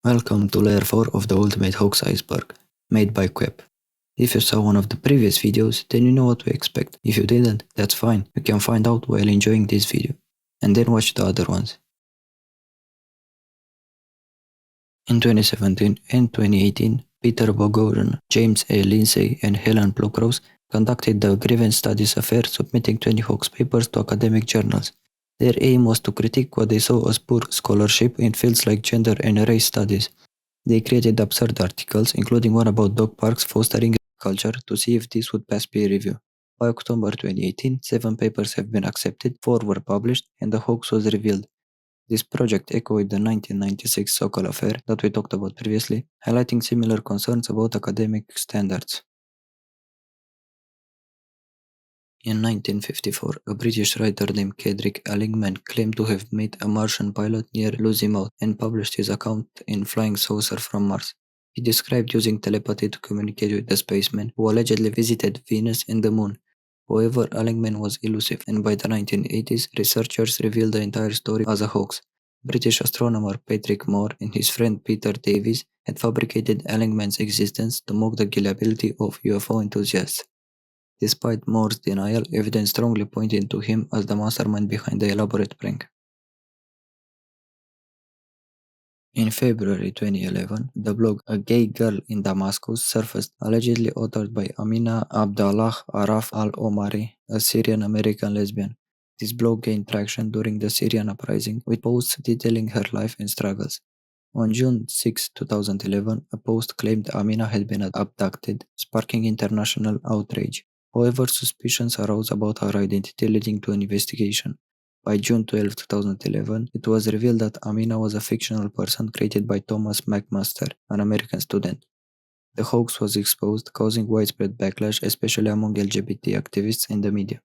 Welcome to layer 4 of the ultimate hoax iceberg, made by Quip. If you saw one of the previous videos, then you know what to expect. If you didn't, that's fine, you can find out while enjoying this video, and then watch the other ones. In 2017 and 2018, Peter Bourgoin, James A. Lindsay, and Helen Pluckrose conducted the Grievance Studies affair, submitting 20 hoax papers to academic journals. Their aim was to critique what they saw as poor scholarship in fields like gender and race studies. They created absurd articles, including one about dog parks fostering culture, to see if this would pass peer review. By October 2018, 7 papers have been accepted, 4 were published, and the hoax was revealed. This project echoed the 1996 Sokol affair that we talked about previously, highlighting similar concerns about academic standards. In 1954, a British writer named Cedric Allingham claimed to have met a Martian pilot near Lossiemouth and published his account in Flying Saucer from Mars. He described using telepathy to communicate with the spaceman who allegedly visited Venus and the Moon. However, Allingham was elusive, and by the 1980s, researchers revealed the entire story as a hoax. British astronomer Patrick Moore and his friend Peter Davies had fabricated Allingham's existence to mock the gullibility of UFO enthusiasts. Despite Moore's denial, evidence strongly pointed to him as the mastermind behind the elaborate prank. In February 2011, the blog A Gay Girl in Damascus surfaced, allegedly authored by Amina Abdallah Araf al-Omari, a Syrian-American lesbian. This blog gained traction during the Syrian uprising, with posts detailing her life and struggles. On June 6, 2011, a post claimed Amina had been abducted, sparking international outrage. However, suspicions arose about her identity, leading to an investigation. By June 12, 2011, it was revealed that Amina was a fictional person created by Thomas McMaster, an American student. The hoax was exposed, causing widespread backlash, especially among LGBT activists and the media.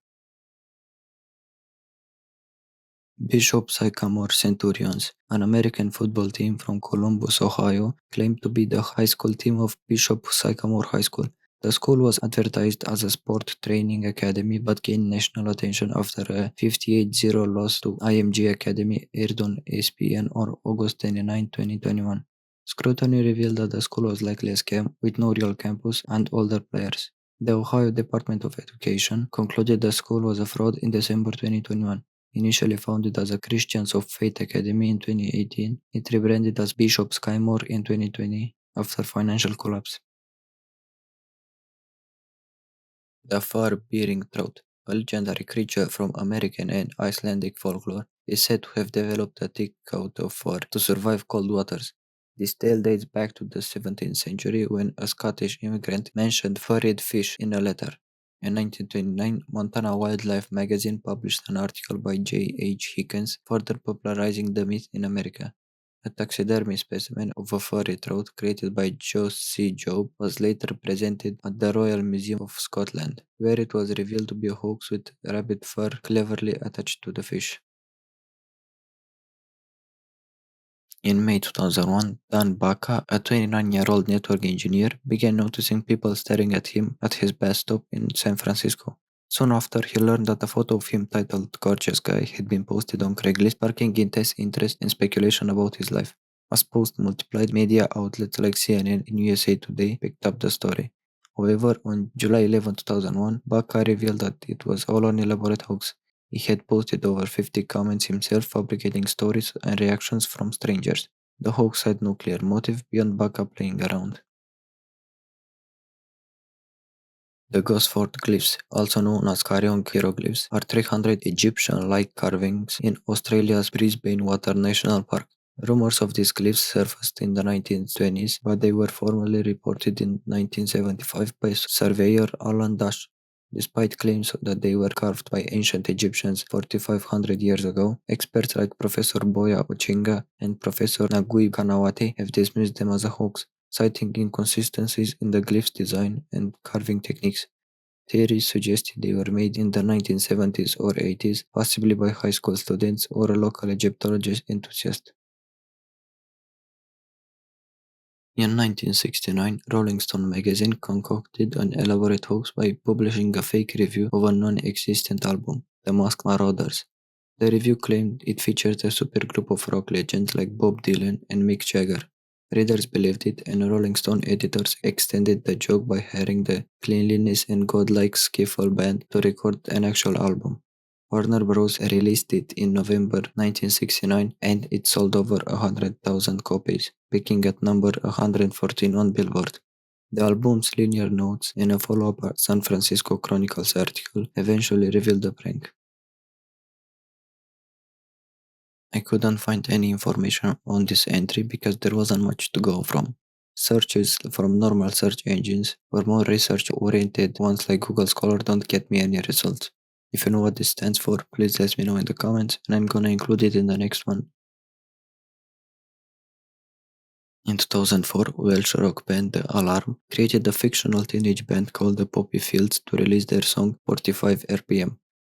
Bishop Sycamore Centurions, an American football team from Columbus, Ohio, claimed to be the high school team of Bishop Sycamore High School. The school was advertised as a sport training academy but gained national attention after a 58-0 loss to IMG Academy aired on ESPN on August 29, 2021. Scrutiny revealed that the school was likely a scam with no real campus and older players. The Ohio Department of Education concluded the school was a fraud in December 2021. Initially founded as a Christians of Faith Academy in 2018, it rebranded as Bishop Skymore in 2020 after financial collapse. The fur-bearing trout, a legendary creature from American and Icelandic folklore, is said to have developed a thick coat of fur to survive cold waters. This tale dates back to the 17th century when a Scottish immigrant mentioned furried fish in a letter. In 1929, Montana Wildlife magazine published an article by J. H. Hickens further popularizing the myth in America. A taxidermy specimen of a furry trout created by Jos C. Job was later presented at the Royal Museum of Scotland, where it was revealed to be a hoax with rabbit fur cleverly attached to the fish. In May 2001, Dan Baca, a 29-year-old network engineer, began noticing people staring at him at his bus stop in San Francisco. Soon after, he learned that a photo of him titled Gorgeous Guy had been posted on Craigslist, sparking intense interest and speculation about his life. As posts multiplied, media outlets like CNN and USA Today picked up the story. However, on July 11, 2001, Baca revealed that it was all an elaborate hoax. He had posted over 50 comments himself, fabricating stories and reactions from strangers. The hoax had no clear motive beyond Baca playing around. The Gosford Glyphs, also known as Carrion hieroglyphs, are 300 Egyptian-like carvings in Australia's Brisbane Water National Park. Rumors of these glyphs surfaced in the 1920s, but they were formally reported in 1975 by surveyor Alan Dash. Despite claims that they were carved by ancient Egyptians 4,500 years ago, experts like Professor Boya Ochinga and Professor Nagui Kanawate have dismissed them as a hoax, citing inconsistencies in the glyphs' design and carving techniques. Theories suggested they were made in the 1970s or 80s, possibly by high school students or a local Egyptologist enthusiast. In 1969, Rolling Stone magazine concocted an elaborate hoax by publishing a fake review of a non-existent album, The Masked Marauders. The review claimed it featured a supergroup of rock legends like Bob Dylan and Mick Jagger. Readers believed it, and Rolling Stone editors extended the joke by hiring the Cleanliness and Godlike Skiffle Band to record an actual album. Warner Bros. Released it in November 1969, and it sold over 100,000 copies, peaking at number 114 on Billboard. The album's liner notes in a follow-up San Francisco Chronicles article eventually revealed the prank. I couldn't find any information on this entry because there wasn't much to go from. Searches from normal search engines or more research-oriented ones like Google Scholar don't get me any results. If you know what this stands for, please let me know in the comments and I'm gonna include it in the next one. In 2004, Welsh rock band The Alarm created a fictional teenage band called the Poppy Fields to release their song 45 RPM.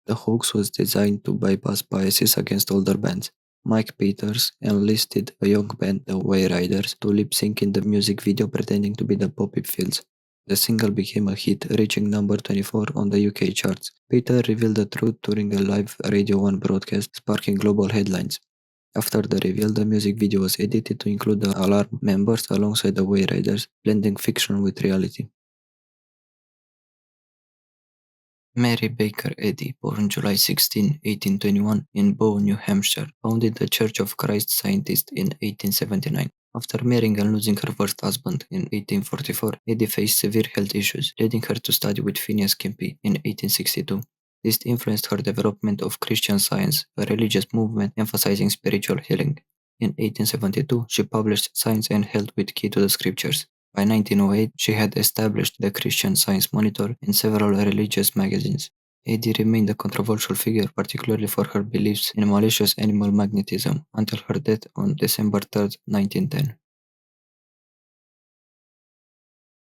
The hoax was designed to bypass biases against older bands. Mike Peters enlisted a young band, the Wayriders, to lip-sync in the music video pretending to be the Poppy Fields. The single became a hit, reaching number 24 on the UK charts. Peter revealed the truth during a live Radio 1 broadcast, sparking global headlines. After the reveal, the music video was edited to include the Alarm members alongside the Wayriders, blending fiction with reality. Mary Baker Eddy, born July 16, 1821, in Bow, New Hampshire, founded the Church of Christ Scientist in 1879. After marrying and losing her first husband in 1844, Eddy faced severe health issues, leading her to study with Phineas Kempy in 1862. This influenced her development of Christian Science, a religious movement emphasizing spiritual healing. In 1872, she published Science and Health with Key to the Scriptures. By 1908, she had established the Christian Science Monitor in several religious magazines. Eddy remained a controversial figure, particularly for her beliefs in malicious animal magnetism, until her death on December 3, 1910.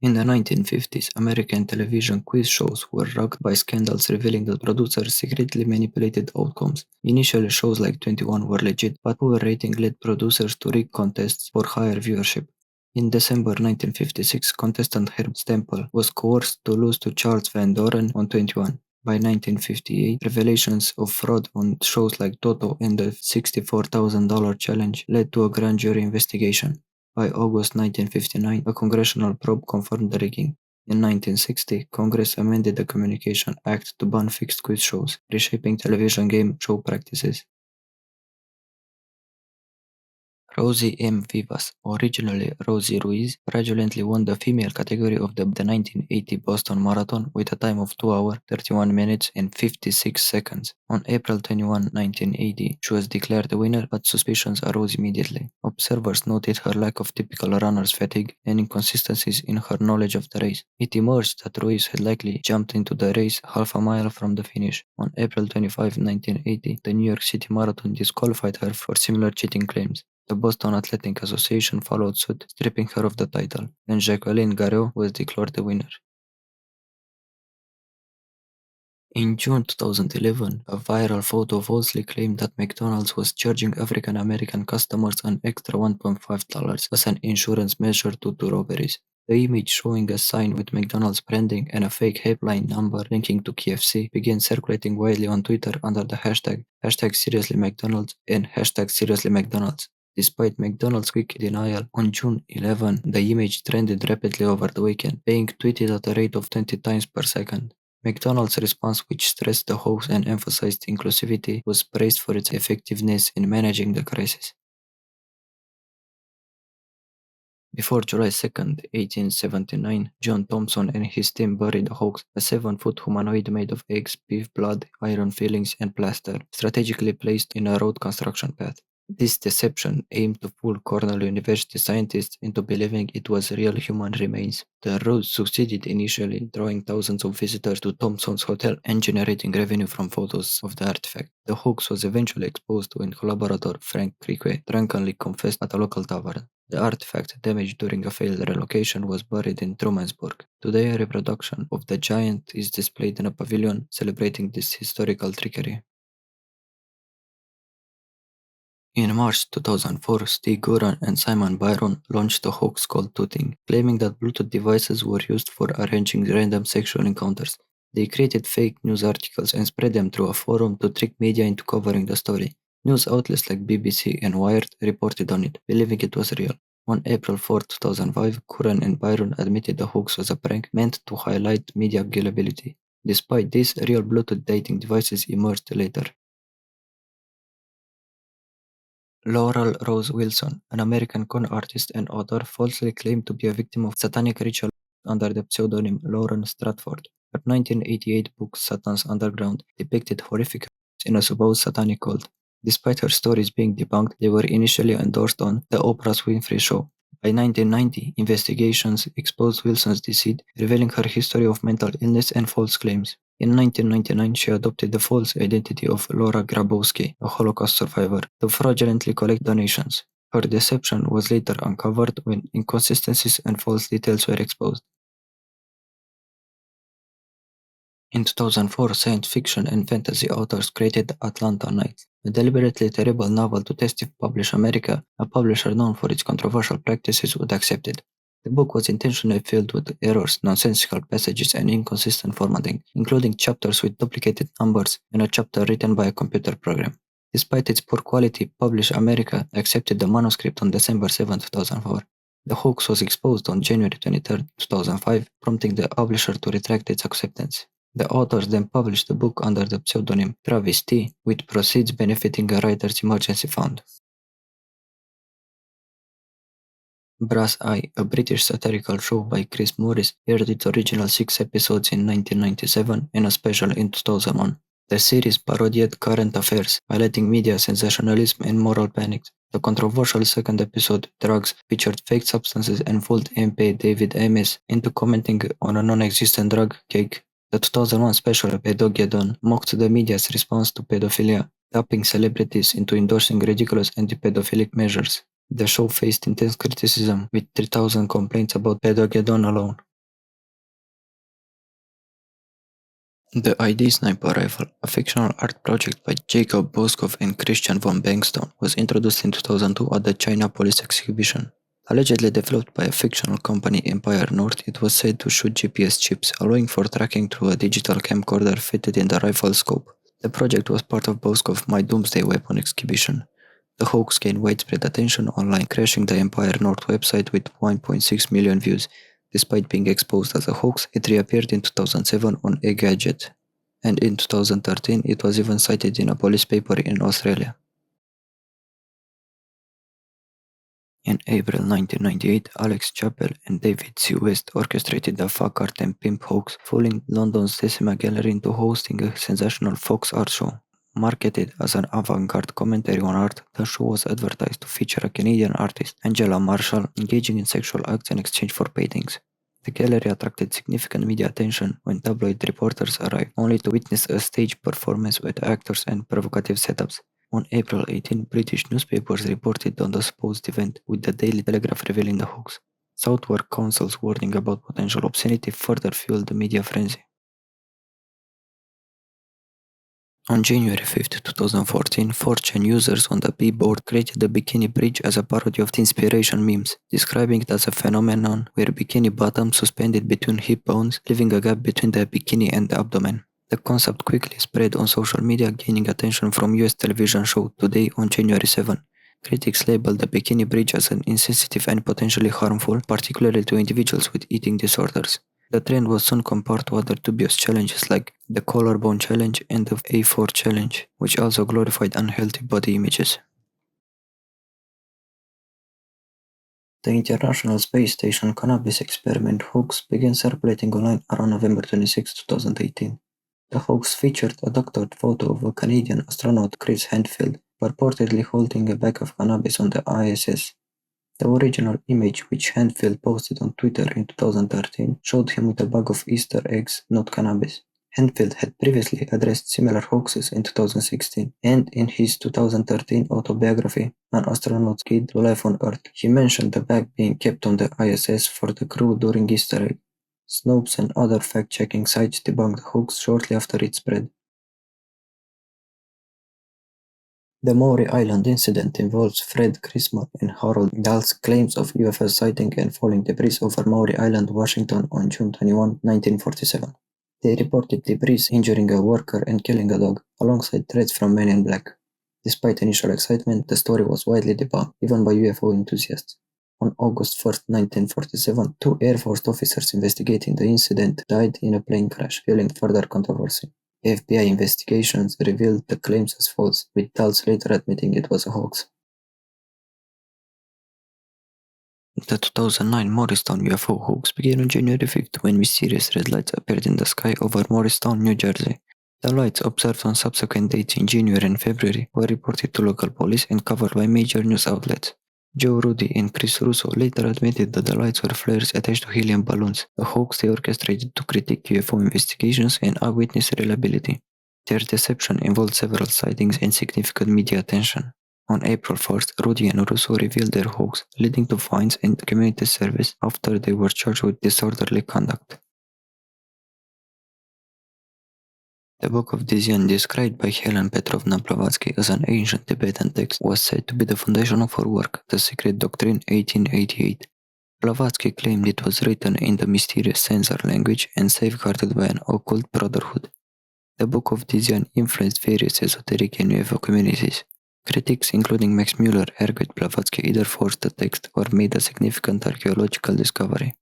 In the 1950s, American television quiz shows were rocked by scandals revealing that producers secretly manipulated outcomes. Initially, shows like 21 were legit, but poor rating led producers to rig contests for higher viewership. In December 1956, contestant Herb Stempel was coerced to lose to Charles Van Doren on 21. By 1958, revelations of fraud on shows like Toto and the $64,000 challenge led to a grand jury investigation. By August 1959, a congressional probe confirmed the rigging. In 1960, Congress amended the Communication Act to ban fixed quiz shows, reshaping television game show practices. Rosie M. Vivas, originally Rosie Ruiz, fraudulently won the female category of the 1980 Boston Marathon with a time of 2 hours, 31 minutes and 56 seconds. On April 21, 1980, she was declared the winner, but suspicions arose immediately. Observers noted her lack of typical runner's fatigue and inconsistencies in her knowledge of the race. It emerged that Ruiz had likely jumped into the race half a mile from the finish. On April 25, 1980, the New York City Marathon disqualified her for similar cheating claims. The Boston Athletic Association followed suit, stripping her of the title, and Jacqueline Garreau was declared the winner. In June 2011, a viral photo falsely claimed that McDonald's was charging African American customers an extra $1.5 as an insurance measure due to robberies. The image showing a sign with McDonald's branding and a fake helpline number linking to KFC began circulating widely on Twitter under the hashtag #SeriouslyMcDonald's and #SeriouslyMcDonald's. Despite McDonald's quick denial, on June 11, the image trended rapidly over the weekend, being tweeted at a rate of 20 times per second. McDonald's response, which stressed the hoax and emphasized inclusivity, was praised for its effectiveness in managing the crisis. Before July 2, 1879, John Thompson and his team buried the hoax, a 7-foot humanoid made of eggs, beef blood, iron fillings, and plaster, strategically placed in a road construction path. This deception aimed to fool Cornell University scientists into believing it was real human remains. The ruse succeeded initially, drawing thousands of visitors to Thompson's hotel and generating revenue from photos of the artifact. The hoax was eventually exposed when collaborator Frank Crique drunkenly confessed at a local tavern. The artifact, damaged during a failed relocation, was buried in Trumansburg. Today, a reproduction of the giant is displayed in a pavilion celebrating this historical trickery. In March 2004, Steve Guran and Simon Byron launched a hoax called Tooting, claiming that Bluetooth devices were used for arranging random sexual encounters. They created fake news articles and spread them through a forum to trick media into covering the story. News outlets like BBC and Wired reported on it, believing it was real. On April 4, 2005, Curran and Byron admitted the hoax was a prank meant to highlight media gullibility. Despite this, real Bluetooth dating devices emerged later. Laurel Rose Willson, an American con artist and author, falsely claimed to be a victim of satanic ritual under the pseudonym Lauren Stratford. Her 1988 book Satan's Underground depicted horrific acts in a supposed satanic cult. Despite her stories being debunked, they were initially endorsed on The Oprah Winfrey Show. By 1990, investigations exposed Wilson's deceit, revealing her history of mental illness and false claims. In 1999, she adopted the false identity of Laura Grabowski, a Holocaust survivor, to fraudulently collect donations. Her deception was later uncovered when inconsistencies and false details were exposed. In 2004, science fiction and fantasy authors created The Atlanta Nights, a deliberately terrible novel to test if Publish America, a publisher known for its controversial practices, would accept it. The book was intentionally filled with errors, nonsensical passages, and inconsistent formatting, including chapters with duplicated numbers and a chapter written by a computer program. Despite its poor quality, Publish America accepted the manuscript on December 7, 2004. The hoax was exposed on January 23, 2005, prompting the publisher to retract its acceptance. The authors then published the book under the pseudonym Travis T., with proceeds benefiting a writer's emergency fund. Brass Eye, a British satirical show by Chris Morris, aired its original 6 episodes in 1997 and a special in 2001. The series parodied current affairs, highlighting media sensationalism and moral panics. The controversial second episode, Drugs, featured fake substances and fooled MP David Ames into commenting on a non-existent drug, cake. The 2001 special, Pedogeddon, mocked the media's response to pedophilia, tapping celebrities into endorsing ridiculous anti-pedophilic measures. The show faced intense criticism, with 3,000 complaints about Pedogeddon alone. The ID Sniper Rifle, a fictional art project by Jacob Boskov and Christian von Bengtson, was introduced in 2002 at the China Police Exhibition. Allegedly developed by a fictional company Empire North, it was said to shoot GPS chips, allowing for tracking through a digital camcorder fitted in the rifle scope. The project was part of Boskov My Doomsday Weapon exhibition. The hoax gained widespread attention online, crashing the Empire North website with 1.6 million views. Despite being exposed as a hoax, it reappeared in 2007 on Engadget, and in 2013 it was even cited in a police paper in Australia. In April 1998, Alex Chappell and David C. West orchestrated the Fuck Art and Pimp hoax, fooling London's Decima Gallery into hosting a sensational Fox art show. Marketed as an avant-garde commentary on art, the show was advertised to feature a Canadian artist, Angela Marshall, engaging in sexual acts in exchange for paintings. The gallery attracted significant media attention when tabloid reporters arrived, only to witness a stage performance with actors and provocative setups. On April 18, British newspapers reported on the supposed event, with the Daily Telegraph revealing the hoax. Southwark Council's warning about potential obscenity further fueled the media frenzy. On January 5, 2014, 4chan users on the B-board created the Bikini Bridge as a parody of the inspiration memes, describing it as a phenomenon where bikini bottoms suspended between hip bones, leaving a gap between the bikini and the abdomen. The concept quickly spread on social media, gaining attention from US television show Today on January 7. Critics labeled the Bikini Bridge as an insensitive and potentially harmful, particularly to individuals with eating disorders. The trend was soon compared to other dubious challenges like the Collarbone Challenge and the A4 Challenge, which also glorified unhealthy body images. The International Space Station Cannabis Experiment hoax began circulating online around November 26, 2018. The hoax featured a doctored photo of a Canadian astronaut, Chris Hadfield, purportedly holding a bag of cannabis on the ISS. The original image, which Hadfield posted on Twitter in 2013, showed him with a bag of Easter eggs, not cannabis. Hadfield had previously addressed similar hoaxes in 2016, and in his 2013 autobiography, An Astronaut's Guide to Life on Earth, he mentioned the bag being kept on the ISS for the crew during Easter egg. Snopes and other fact-checking sites debunked the hoax shortly after it spread. The Maury Island incident involves Fred Christmas and Harold Dahl's claims of UFO sighting and falling debris over Maury Island, Washington on June 21, 1947. They reported debris injuring a worker and killing a dog, alongside threats from Men in Black. Despite initial excitement, the story was widely debunked, even by UFO enthusiasts. On August 1st, 1947, two Air Force officers investigating the incident died in a plane crash, fueling further controversy. FBI investigations revealed the claims as false, with Dulles later admitting it was a hoax. The 2009 Morristown UFO hoax began on January 5th when mysterious red lights appeared in the sky over Morristown, New Jersey. The lights, observed on subsequent dates in January and February, were reported to local police and covered by major news outlets. Joe Rudy and Chris Russo later admitted that the lights were flares attached to helium balloons, a hoax they orchestrated to critique UFO investigations and eyewitness reliability. Their deception involved several sightings and significant media attention. On April 1st, Rudy and Russo revealed their hoax, leading to fines and community service after they were charged with disorderly conduct. The Book of Dyzan, described by Helen Petrovna Blavatsky as an ancient Tibetan text, was said to be the foundation of her work, The Secret Doctrine, 1888. Blavatsky claimed it was written in the mysterious Sensor language and safeguarded by an occult brotherhood. The Book of Dyzan influenced various esoteric and UFO communities. Critics, including Max Muller, argued Blavatsky either forged the text or made a significant archaeological discovery.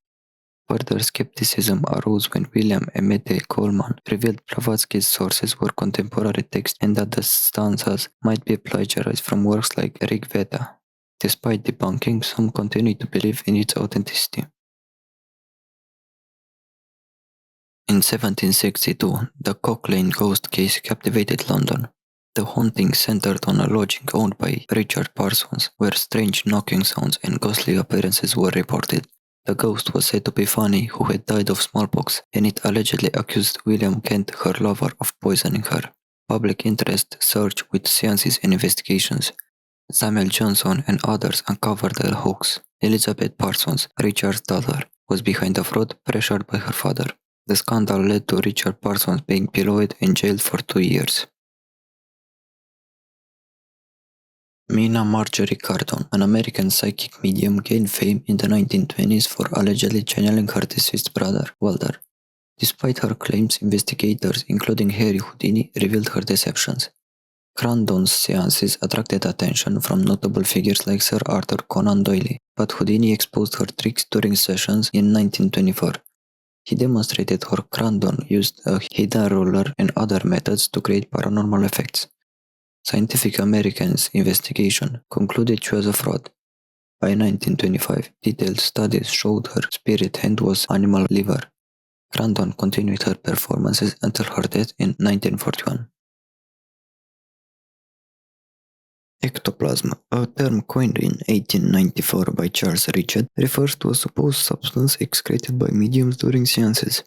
Further skepticism arose when William Emmett Coleman revealed Blavatsky's sources were contemporary texts and that the stanzas might be plagiarized from works like Rig Veda. Despite debunking, some continued to believe in its authenticity. In 1762, the Cock Lane ghost case captivated London. The haunting centered on a lodging owned by Richard Parsons, where strange knocking sounds and ghostly appearances were reported. The ghost was said to be Fanny, who had died of smallpox, and it allegedly accused William Kent, her lover, of poisoning her. Public interest surged with seances and investigations. Samuel Johnson and others uncovered the hoax. Elizabeth Parsons, Richard's daughter, was behind the fraud, pressured by her father. The scandal led to Richard Parsons being pillowed and jailed for 2 years. Mina Marjorie Crandon, an American psychic medium, gained fame in the 1920s for allegedly channeling her deceased brother, Walter. Despite her claims, investigators, including Harry Houdini, revealed her deceptions. Crandon's seances attracted attention from notable figures like Sir Arthur Conan Doyle, but Houdini exposed her tricks during sessions in 1924. He demonstrated how Crandon used a hidden ruler and other methods to create paranormal effects. Scientific American's investigation concluded she was a fraud. By 1925, detailed studies showed her spirit hand was animal liver. Crandon continued her performances until her death in 1941. Ectoplasm, a term coined in 1894 by Charles Richard, refers to a supposed substance excreted by mediums during seances.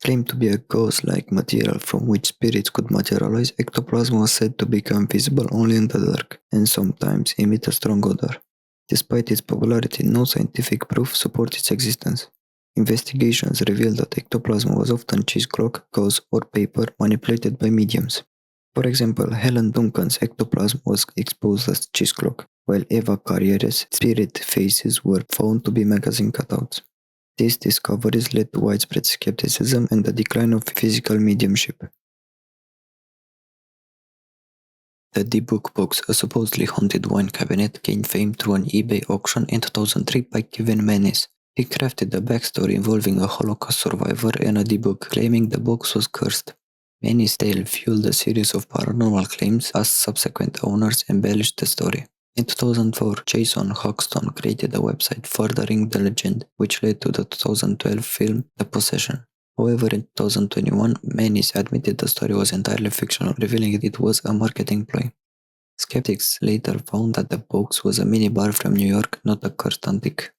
Claimed to be a gauze-like material from which spirits could materialize, ectoplasm was said to become visible only in the dark, and sometimes emit a strong odor. Despite its popularity, no scientific proof supports its existence. Investigations revealed that ectoplasm was often cheesecloth, gauze, or paper manipulated by mediums. For example, Helen Duncan's ectoplasm was exposed as cheesecloth, while Eva Carriere's spirit faces were found to be magazine cutouts. These discoveries led to widespread skepticism and the decline of physical mediumship. The Dybbuk Box, a supposedly haunted wine cabinet, gained fame through an eBay auction in 2003 by Kevin Menes. He crafted a backstory involving a Holocaust survivor and a Dybbuk, claiming the box was cursed. Menes' tale fueled a series of paranormal claims as subsequent owners embellished the story. In 2004, Jason Hoxton created a website furthering the legend, which led to the 2012 film The Possession. However, in 2021, Menes admitted the story was entirely fictional, revealing it was a marketing ploy. Skeptics later found that the box was a minibar from New York, not a cursed antique.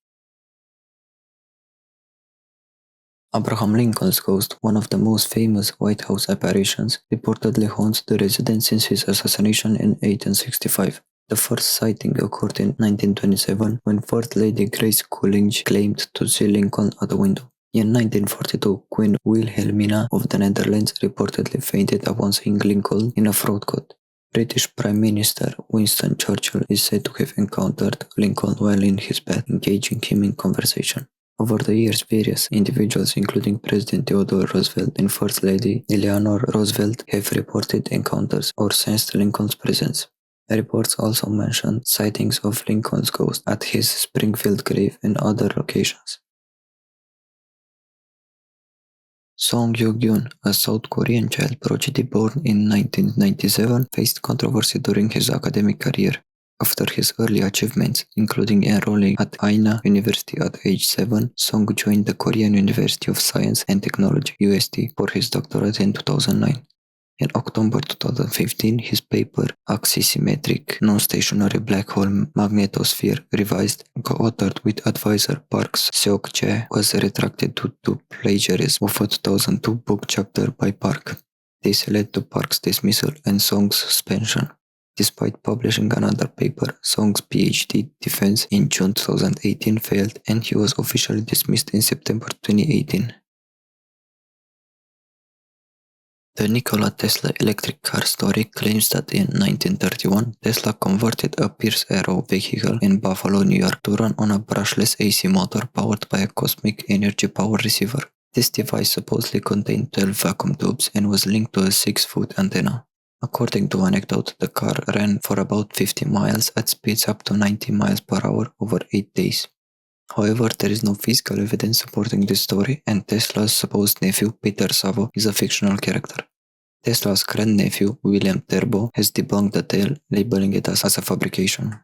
Abraham Lincoln's ghost, one of the most famous White House apparitions, reportedly haunts the residence since his assassination in 1865. The first sighting occurred in 1927 when First Lady Grace Coolidge claimed to see Lincoln at a window. In 1942, Queen Wilhelmina of the Netherlands reportedly fainted upon seeing Lincoln in a frock coat. British Prime Minister Winston Churchill is said to have encountered Lincoln while in his bed, engaging him in conversation. Over the years, various individuals, including President Theodore Roosevelt and First Lady Eleanor Roosevelt, have reported encounters or sensed Lincoln's presence. Reports also mentioned sightings of Lincoln's ghost at his Springfield grave and other locations. Song Yoo-geun, a South Korean child prodigy born in 1997, faced controversy during his academic career. After his early achievements, including enrolling at Aina University at age 7, Song joined the Korean University of Science and Technology (UST) for his doctorate in 2009. In October 2015, his paper Axisymmetric Non-Stationary Black Hole Magnetosphere Revised, co-authored with advisor Park Seok-jae, was retracted due to plagiarism of a 2002 book chapter by Park. This led to Park's dismissal and Song's suspension. Despite publishing another paper, Song's PhD defense in June 2018 failed and he was officially dismissed in September 2018. The Nikola Tesla electric car story claims that in 1931, Tesla converted a Pierce Arrow vehicle in Buffalo, New York to run on a brushless AC motor powered by a cosmic energy power receiver. This device supposedly contained 12 vacuum tubes and was linked to a 6-foot antenna. According to anecdote, the car ran for about 50 miles at speeds up to 90 miles per hour over 8 days. However, there is no physical evidence supporting this story, and Tesla's supposed nephew, Peter Savo, is a fictional character. Tesla's grandnephew, William Terbo, has debunked the tale, labeling it as a fabrication.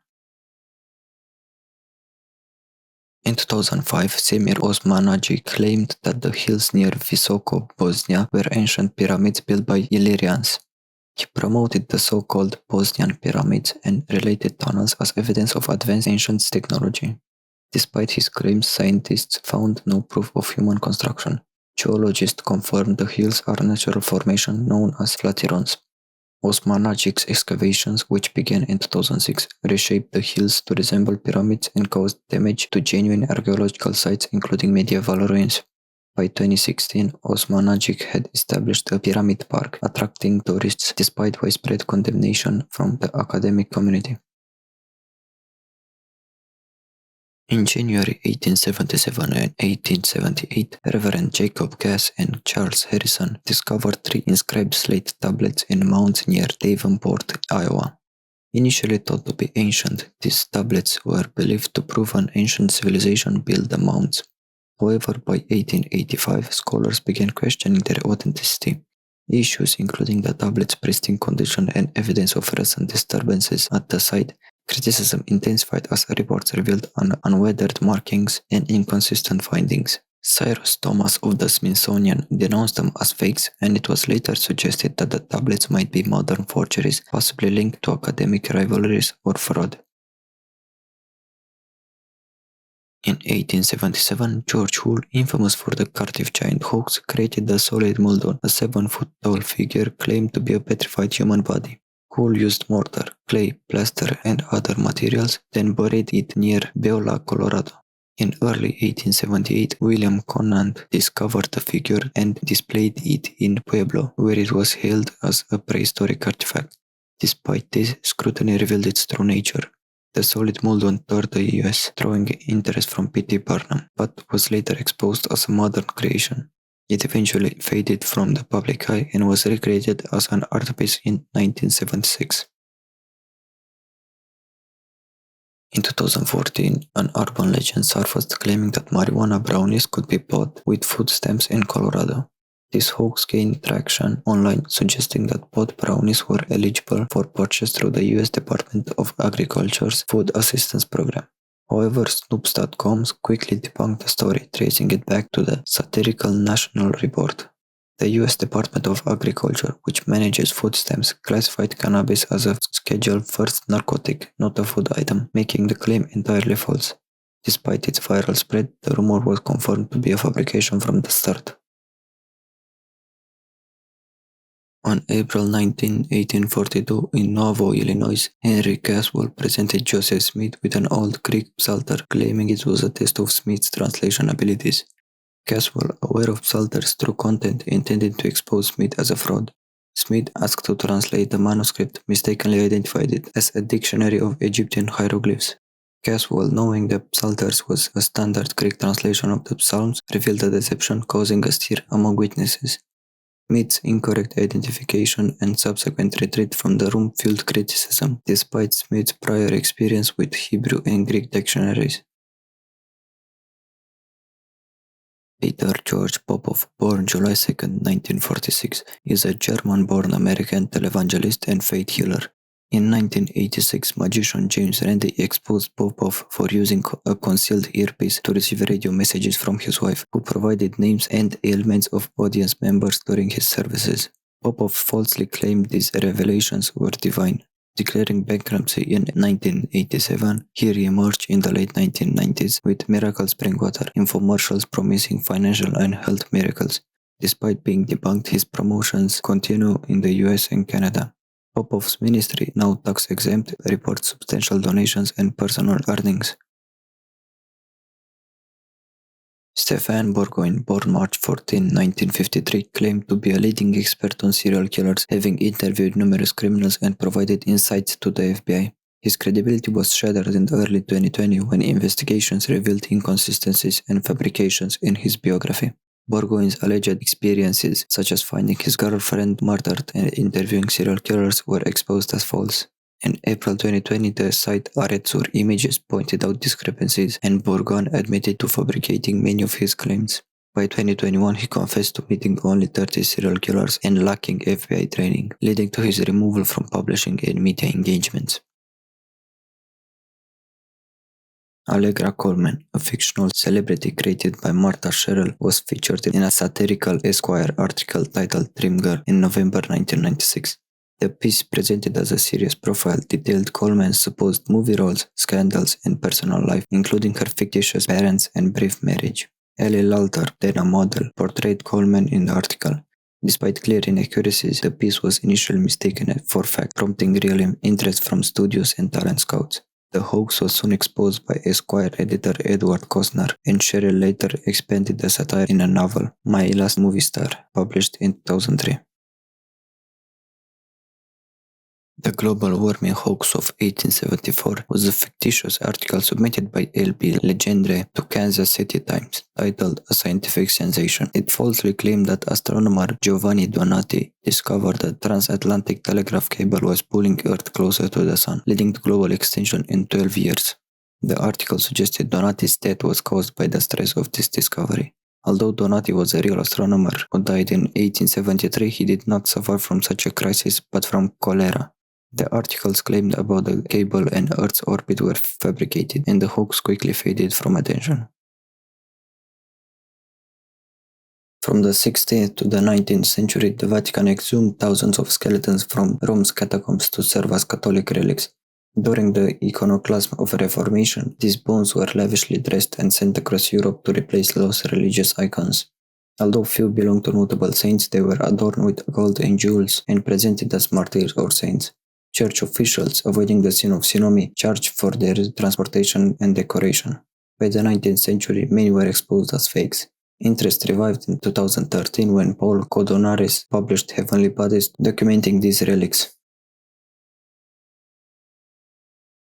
In 2005, Semir Osmanagic claimed that the hills near Visoko, Bosnia, were ancient pyramids built by Illyrians. He promoted the so-called Bosnian pyramids and related tunnels as evidence of advanced ancient technology. Despite his claims, scientists found no proof of human construction. Geologists confirmed the hills are natural formation known as flatirons. Osmanagic's excavations, which began in 2006, reshaped the hills to resemble pyramids and caused damage to genuine archaeological sites including medieval ruins. By 2016, Osmanagic had established a pyramid park, attracting tourists despite widespread condemnation from the academic community. In January 1877 and 1878, Reverend Jacob Cass and Charles Harrison discovered 3 inscribed slate tablets in mounds near Davenport, Iowa. Initially thought to be ancient, these tablets were believed to prove an ancient civilization built the mounds. However, by 1885, scholars began questioning their authenticity. Issues including the tablet's pristine condition and evidence of recent disturbances at the site. Criticism intensified as reports revealed unweathered markings and inconsistent findings. Cyrus Thomas of the Smithsonian denounced them as fakes, and it was later suggested that the tablets might be modern forgeries, possibly linked to academic rivalries or fraud. In 1877, George Hull, infamous for the Cardiff Giant hoax, created the solid Muldoon, a 7-foot-tall figure claimed to be a petrified human body. Hull used mortar, clay, plaster, and other materials, then buried it near Beola, Colorado. In early 1878, William Conant discovered the figure and displayed it in Pueblo, where it was hailed as a prehistoric artifact. Despite this, scrutiny revealed its true nature. The solid Muldoon toured the US, drawing interest from P.T. Barnum, but was later exposed as a modern creation. It eventually faded from the public eye and was recreated as an art piece in 1976. In 2014, an urban legend surfaced claiming that marijuana brownies could be bought with food stamps in Colorado. This hoax gained traction online, suggesting that bought brownies were eligible for purchase through the U.S. Department of Agriculture's Food Assistance Program. However, Snopes.com quickly debunked the story, tracing it back to the satirical National Report. The U.S. Department of Agriculture, which manages food stamps, classified cannabis as a Schedule I narcotic, not a food item, making the claim entirely false. Despite its viral spread, the rumor was confirmed to be a fabrication from the start. On April 19, 1842, in Nuevo, Illinois, Henry Caswell presented Joseph Smith with an old Greek psalter, claiming it was a test of Smith's translation abilities. Caswell, aware of Psalter's true content, intended to expose Smith as a fraud. Smith, asked to translate the manuscript, mistakenly identified it as a dictionary of Egyptian hieroglyphs. Caswell, knowing the Psalters was a standard Greek translation of the Psalms, revealed the deception, causing a stir among witnesses. Smith's incorrect identification and subsequent retreat from the room fueled criticism, despite Smith's prior experience with Hebrew and Greek dictionaries. Peter George Popov, born July 2, 1946, is a German-born American televangelist and faith healer. In 1986, magician James Randi exposed Popov for using a concealed earpiece to receive radio messages from his wife, who provided names and ailments of audience members during his services. Popov falsely claimed these revelations were divine. Declaring bankruptcy in 1987, he re-emerged in the late 1990s with Miracle Spring Water infomercials promising financial and health miracles. Despite being debunked, his promotions continue in the US and Canada. Popov's ministry, now tax-exempt, reports substantial donations and personal earnings. Stéphane Bourgoin, born March 14, 1953, claimed to be a leading expert on serial killers, having interviewed numerous criminals and provided insights to the FBI. His credibility was shattered in early 2020 when investigations revealed inconsistencies and fabrications in his biography. Bourgoin's alleged experiences, such as finding his girlfriend murdered and interviewing serial killers, were exposed as false. In April 2020, the site Aretsur Images pointed out discrepancies, and Bourgoin admitted to fabricating many of his claims. By 2021, he confessed to meeting only 30 serial killers and lacking FBI training, leading to his removal from publishing and media engagements. Allegra Coleman, a fictional celebrity created by Martha Sherrill, was featured in a satirical Esquire article titled Dream Girl in November 1996. The piece, presented as a serious profile, detailed Coleman's supposed movie roles, scandals, and personal life, including her fictitious parents and brief marriage. Ellie Lalter, then a model, portrayed Coleman in the article. Despite clear inaccuracies, the piece was initially mistaken for fact, prompting real interest from studios and talent scouts. The hoax was soon exposed by Esquire editor Edward Costner, and Sherrill later expanded the satire in a novel, My Last Movie Star, published in 2003. The global warming hoax of 1874 was a fictitious article submitted by L.B. Legendre to Kansas City Times, titled A Scientific Sensation. It falsely claimed that astronomer Giovanni Donati discovered that transatlantic telegraph cable was pulling Earth closer to the Sun, leading to global extinction in 12 years. The article suggested Donati's death was caused by the stress of this discovery. Although Donati was a real astronomer who died in 1873, he did not suffer from such a crisis, but from cholera. The articles claimed about the cable and Earth's orbit were fabricated, and the hoax quickly faded from attention. From the 16th to the 19th century, the Vatican exhumed thousands of skeletons from Rome's catacombs to serve as Catholic relics. During the iconoclasm of Reformation, these bones were lavishly dressed and sent across Europe to replace lost religious icons. Although few belonged to notable saints, they were adorned with gold and jewels and presented as martyrs or saints. Church officials, avoiding the sin of sodomy, charged for their transportation and decoration. By the 19th century, many were exposed as fakes. Interest revived in 2013 when Paul Codonares published Heavenly Bodies documenting these relics.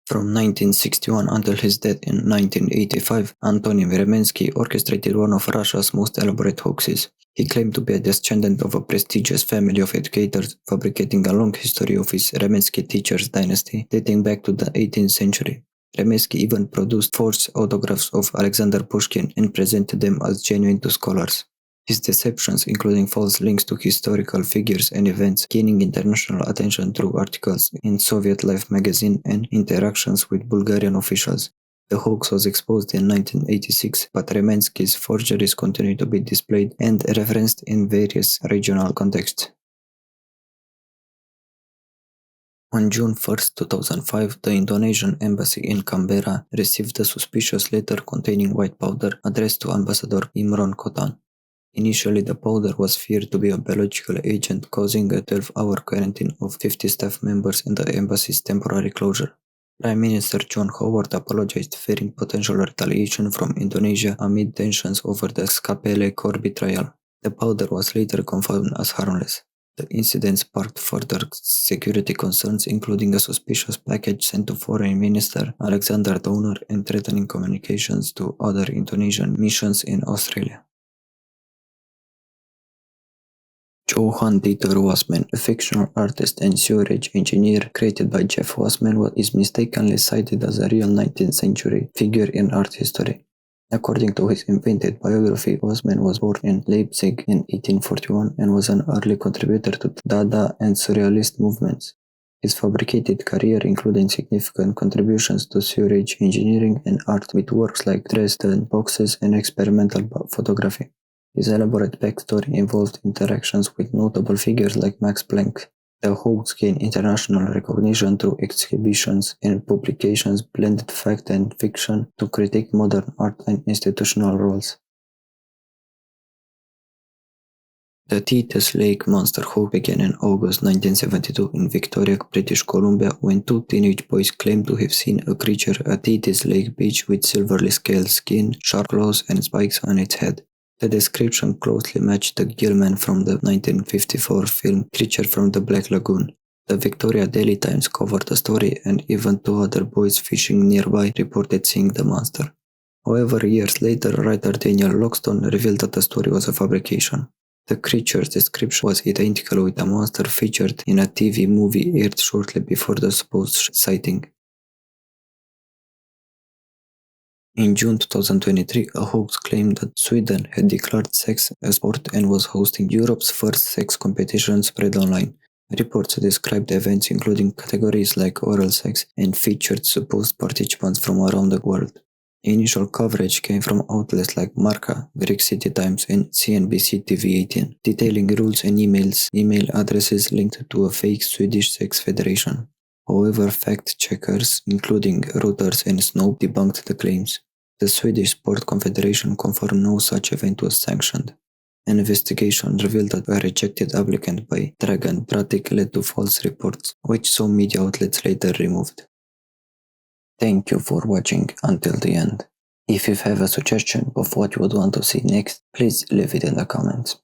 From 1961 until his death in 1985, Antony Vremensky orchestrated one of Russia's most elaborate hoaxes. He claimed to be a descendant of a prestigious family of educators, fabricating a long history of his Remensky teachers dynasty dating back to the 18th century. Remensky even produced false autographs of Alexander Pushkin and presented them as genuine to scholars. His deceptions, including false links to historical figures and events, gaining international attention through articles in Soviet Life magazine and interactions with Bulgarian officials. The hoax was exposed in 1986, but Remensky's forgeries continue to be displayed and referenced in various regional contexts. On June 1, 2005, the Indonesian embassy in Canberra received a suspicious letter containing white powder addressed to Ambassador Imran Kotan. Initially, the powder was feared to be a biological agent, causing a 12-hour quarantine of 50 staff members and the embassy's temporary closure. Prime Minister John Howard apologized, fearing potential retaliation from Indonesia amid tensions over the Scapele Corby trial. The powder was later confirmed as harmless. The incident sparked further security concerns, including a suspicious package sent to Foreign Minister Alexander Downer and threatening communications to other Indonesian missions in Australia. Johan Dieter Wassmann, a fictional artist and sewerage engineer created by Jeff Wassmann, is mistakenly cited as a real 19th century figure in art history. According to his invented biography, Wassmann was born in Leipzig in 1841 and was an early contributor to Dada and Surrealist movements. His fabricated career included significant contributions to sewerage engineering and art with works like Dresden boxes and experimental photography. His elaborate backstory involved interactions with notable figures like Max Planck. The hoax gained international recognition through exhibitions and publications blended fact and fiction to critique modern art and institutional roles. The Thetis Lake Monster hoax began in August 1972 in Victoria, British Columbia, when two teenage boys claimed to have seen a creature at Thetis Lake Beach with silverly scaled skin, sharp claws, and spikes on its head. The description closely matched the Gillman from the 1954 film Creature from the Black Lagoon. The Victoria Daily Times covered the story, and even two other boys fishing nearby reported seeing the monster. However, years later, writer Daniel Loxton revealed that the story was a fabrication. The creature's description was identical with the monster featured in a TV movie aired shortly before the supposed sighting. In June 2023, a hoax claimed that Sweden had declared sex a sport and was hosting Europe's first sex competition spread online. Reports described events including categories like oral sex and featured supposed participants from around the world. Initial coverage came from outlets like Marca, Greek City Times, and CNBC TV18, detailing rules and email addresses linked to a fake Swedish sex federation. However, fact-checkers, including Reuters and Snow, debunked the claims. The Swedish Sport Confederation confirmed no such event was sanctioned. An investigation revealed that a rejected applicant by Dragan Bratic led to false reports, which some media outlets later removed. Thank you for watching until the end. If you have a suggestion of what you would want to see next, please leave it in the comments.